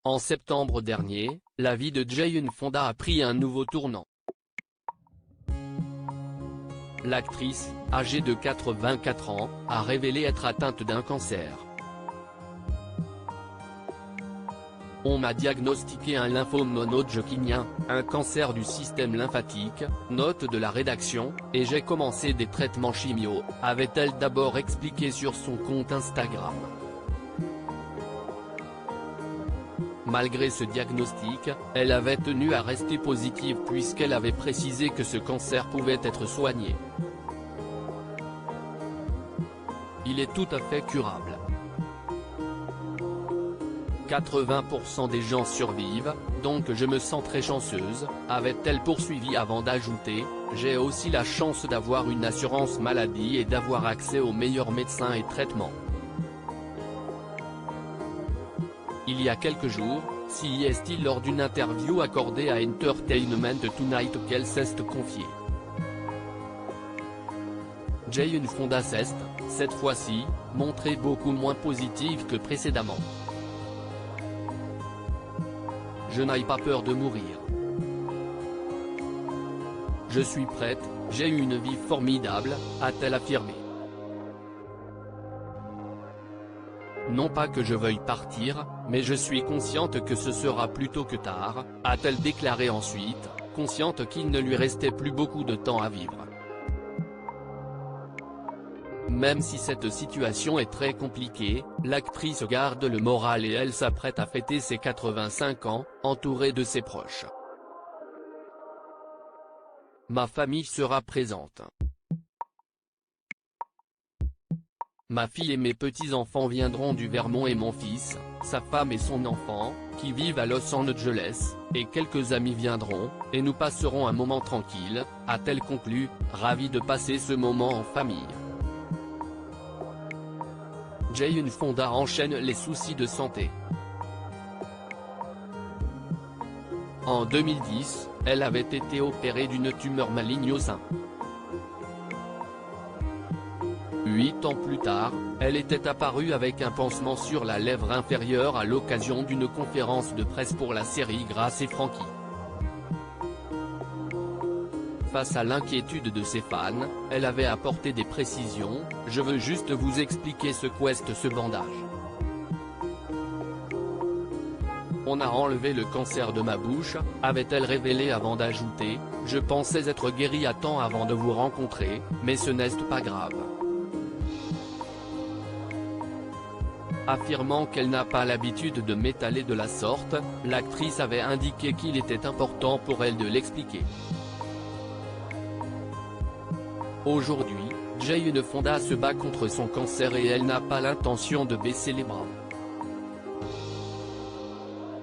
En septembre dernier, la vie de Jane Fonda a pris un nouveau tournant. L'actrice, âgée de 84 ans, a révélé être atteinte d'un cancer. On m'a diagnostiqué un lymphome non-Hodgkinien, un cancer du système lymphatique, note de la rédaction, et j'ai commencé des traitements chimio, avait-elle d'abord expliqué sur son compte Instagram. Malgré ce diagnostic, elle avait tenu à rester positive puisqu'elle avait précisé que ce cancer pouvait être soigné. Il est tout à fait curable. 80% des gens survivent, donc je me sens très chanceuse, avait-elle poursuivi avant d'ajouter, j'ai aussi la chance d'avoir une assurance maladie et d'avoir accès aux meilleurs médecins et traitements. Il y a quelques jours, CEST lors d'une interview accordée à Entertainment Tonight qu'elle s'est confiée. Jane Fonda s'est, cette fois-ci, montrée beaucoup moins positive que précédemment. Je n'ai pas peur de mourir. Je suis prête, j'ai eu une vie formidable, a-t-elle affirmé. Non pas que je veuille partir, mais je suis consciente que ce sera plus tôt que tard, a-t-elle déclaré ensuite, consciente qu'il ne lui restait plus beaucoup de temps à vivre. Même si cette situation est très compliquée, l'actrice garde le moral et elle s'apprête à fêter ses 85 ans, entourée de ses proches. Ma famille sera présente. Ma fille et mes petits-enfants viendront du Vermont et mon fils, sa femme et son enfant, qui vivent à Los Angeles, et quelques amis viendront, et nous passerons un moment tranquille, a-t-elle conclu, ravie de passer ce moment en famille. Jane Fonda enchaîne les soucis de santé. En 2010, elle avait été opérée d'une tumeur maligne au sein. 8 ans plus tard, elle était apparue avec un pansement sur la lèvre inférieure à l'occasion d'une conférence de presse pour la série Grace et Frankie. Face à l'inquiétude de ses fans, elle avait apporté des précisions, « Je veux juste vous expliquer ce qu'est ce bandage. On a enlevé le cancer de ma bouche », avait-elle révélé avant d'ajouter, « Je pensais être guérie à temps avant de vous rencontrer, mais ce n'est pas grave. » Affirmant qu'elle n'a pas l'habitude de m'étaler de la sorte, l'actrice avait indiqué qu'il était important pour elle de l'expliquer. Aujourd'hui, Jane Fonda se bat contre son cancer et elle n'a pas l'intention de baisser les bras.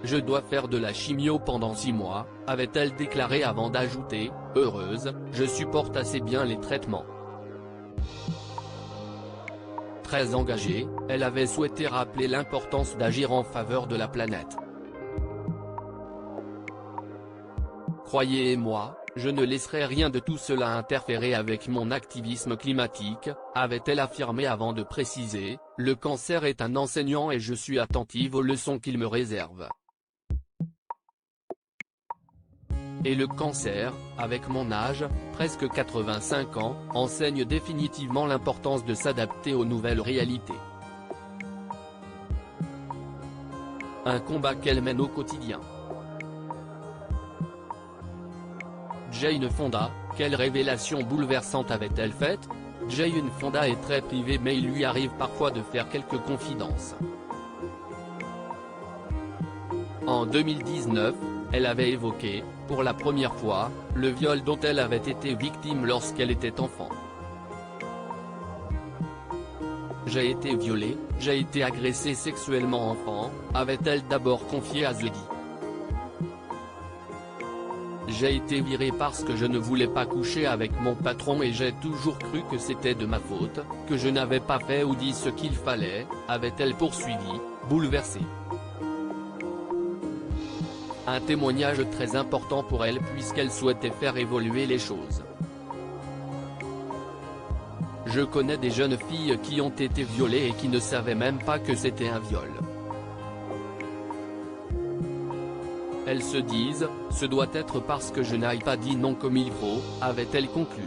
Je dois faire de la chimio pendant 6 mois, avait-elle déclaré avant d'ajouter, heureuse, je supporte assez bien les traitements. Très engagée, elle avait souhaité rappeler l'importance d'agir en faveur de la planète. Croyez-moi, je ne laisserai rien de tout cela interférer avec mon activisme climatique, avait-elle affirmé avant de préciser, le cancer est un enseignant et je suis attentive aux leçons qu'il me réserve. Et le cancer, avec mon âge, presque 85 ans, enseigne définitivement l'importance de s'adapter aux nouvelles réalités. Un combat qu'elle mène au quotidien. Jane Fonda, quelle révélation bouleversante avait-elle faite? Jane Fonda est très privée mais il lui arrive parfois de faire quelques confidences. En 2019, elle avait évoqué, pour la première fois, le viol dont elle avait été victime lorsqu'elle était enfant. J'ai été violée, j'ai été agressée sexuellement enfant, avait-elle d'abord confié à The. J'ai été virée parce que je ne voulais pas coucher avec mon patron et j'ai toujours cru que c'était de ma faute, que je n'avais pas fait ou dit ce qu'il fallait, avait-elle poursuivi, bouleversée. Un témoignage très important pour elle puisqu'elle souhaitait faire évoluer les choses. Je connais des jeunes filles qui ont été violées et qui ne savaient même pas que c'était un viol. Elles se disent, ce doit être parce que je n'aille pas dit non comme il faut, avait-elle conclu.